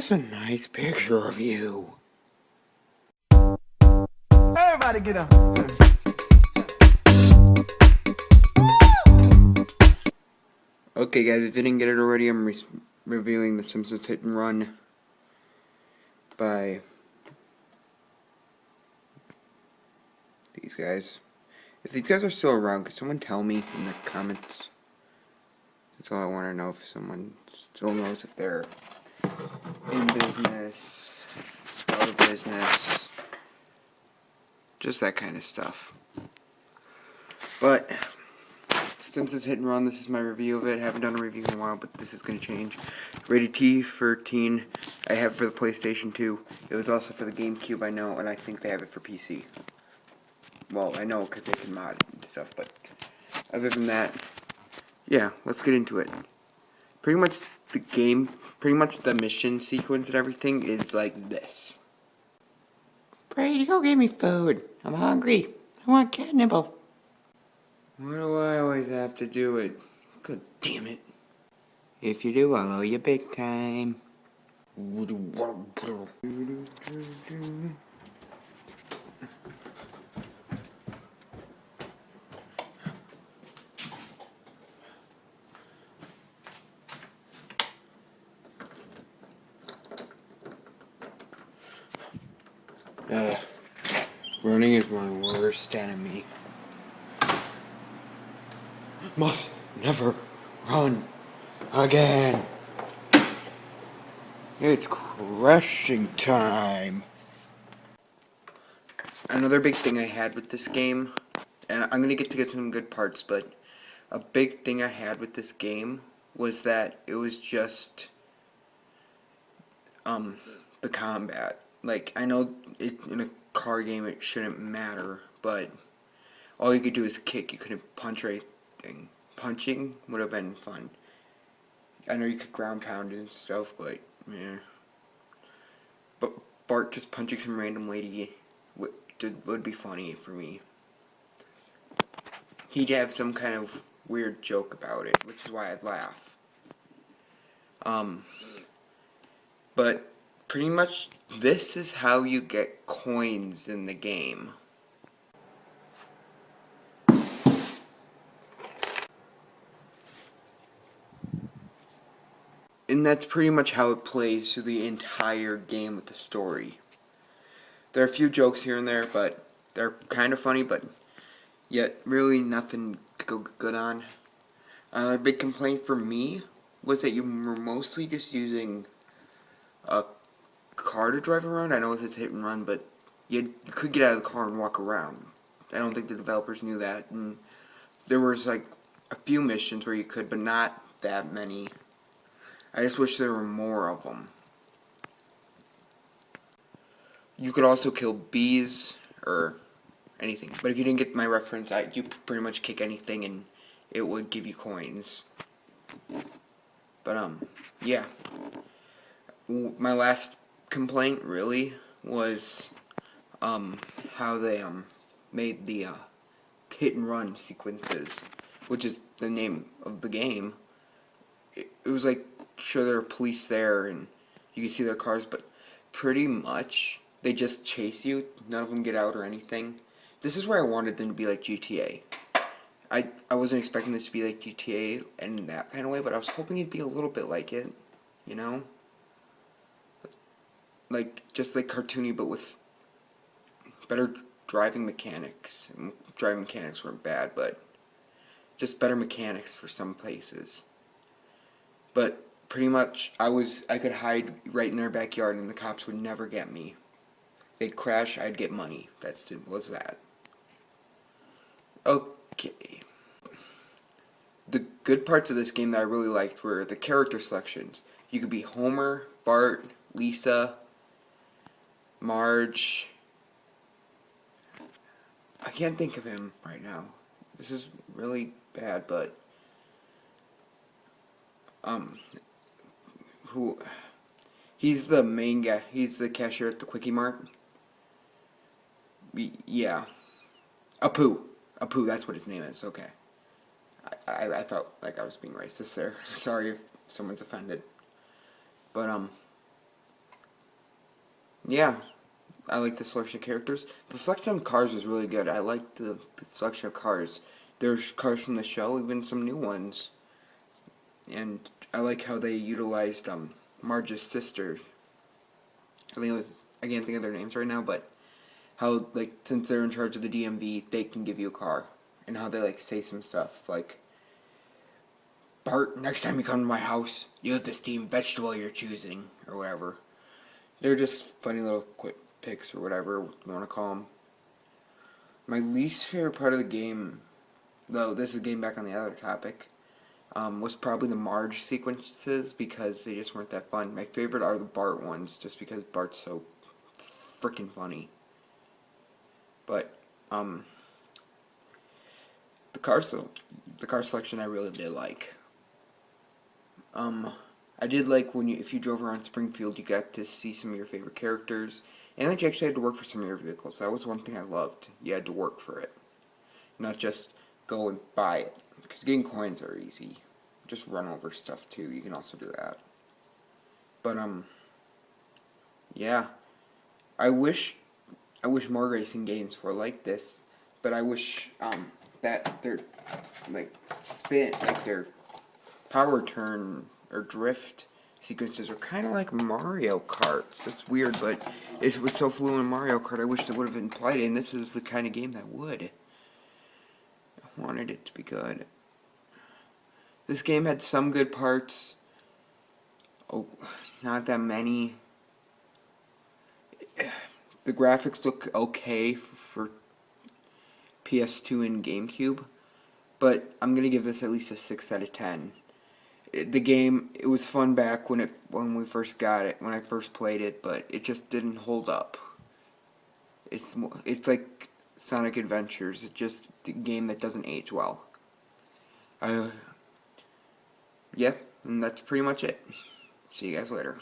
That's a nice picture of you. Everybody get up. Okay guys, if you didn't get it already, I'm reviewing the Simpsons Hit and Run by these guys. If these guys are still around, could someone tell me in the comments? That's all I want to know, if someone still knows if they're in business, out of business, just that kind of stuff. But Simpsons Hit and Run, this is my review of it. I haven't done a review in a while, but this is going to change. Rated T for teen. I have it for the PlayStation 2. It was also for the GameCube, I know, and I think they have it for PC. Well, I know because they can mod it and stuff, but other than that, yeah, let's get into it. Pretty much the game, pretty much the mission sequence and everything is like this. Brady, go get me food. I'm hungry. I want cat nibble. Why do I always have to do it? God damn it. If you do, I'll owe you big time. Running is my worst enemy. Must never run again. It's crashing time. Another big thing I had with this game, and I'm gonna get to some good parts, but a big thing I had with this game was that it was just the combat. Like, I know in a car game it shouldn't matter, but all you could do is kick. You couldn't punch or anything. Punching would have been fun. I know you could ground pound and stuff, but yeah. But Bart just punching some random lady would be funny for me. He'd have some kind of weird joke about it, which is why I'd laugh. But pretty much this is how you get coins in the game. And that's pretty much how it plays through the entire game with the story. There are a few jokes here and there, but they're kind of funny, but yet really nothing to go good on. A big complaint for me was that you were mostly just using a car to drive around. I know it's Hit and Run, but you could get out of the car and walk around. I don't think the developers knew that, and there was like a few missions where you could, but not that many. I just wish there were more of them. You could also kill bees or anything, but if you didn't get my reference, you pretty much kick anything and it would give you coins. But yeah. My last complaint really was how they made the hit and run sequences, which is the name of the game. It was like, sure, there are police there and you can see their cars, but pretty much they just chase you. None of them get out or anything. This is where I wanted them to be like GTA. I wasn't expecting this to be like GTA in that kind of way, but I was hoping it'd be a little bit like it, you know? Like, just like cartoony, but with better driving mechanics. Driving mechanics weren't bad, but just better mechanics for some places. But pretty much, I could hide right in their backyard and the cops would never get me. They'd crash, I'd get money. That's simple as that. Okay. The good parts of this game that I really liked were the character selections. You could be Homer, Bart, Lisa, Marge. I can't think of him right now. This is really bad, but he's the main guy. He's the cashier at the Quickie Mart. Yeah. Apu, that's what his name is. Okay. I felt like I was being racist there. Sorry if someone's offended. But Yeah, I like the selection of characters. The selection of cars was really good. I liked the selection of cars. There's cars from the show, even some new ones. And I like how they utilized Marge's sister. I think it was, I can't think of their names right now, but how, like, since they're in charge of the DMV, they can give you a car. And how they, like, say some stuff like, Bart, next time you come to my house, you have to steam vegetable you're choosing, or whatever. They're just funny little quick picks, or whatever you want to call them. My least favorite part of the game, though this is getting back on the other topic, was probably the Marge sequences because they just weren't that fun. My favorite are the Bart ones, just because Bart's so freaking funny. But the car selection I really did like. I did like when if you drove around Springfield, you got to see some of your favorite characters, and that you actually had to work for some of your vehicles. That was one thing I loved. You had to work for it, not just go and buy it. Because getting coins are easy. Just run over stuff too. You can also do that. But yeah. I wish more racing games were like this. But I wish that their like their power turn or drift sequences are kind of like Mario Karts. It's weird, but it was so fluent in Mario Kart. I wish it would have implied it, and this is the kind of game that would. I wanted it to be good. This game had some good parts. Oh, not that many. The graphics look okay for PS2 and GameCube, but I'm gonna give this at least a 6 out of 10. The game, it was fun back when we first got it, when I first played it, but it just didn't hold up. It's like Sonic Adventures. It's just a game that doesn't age well. Yeah, and that's pretty much it. See you guys later.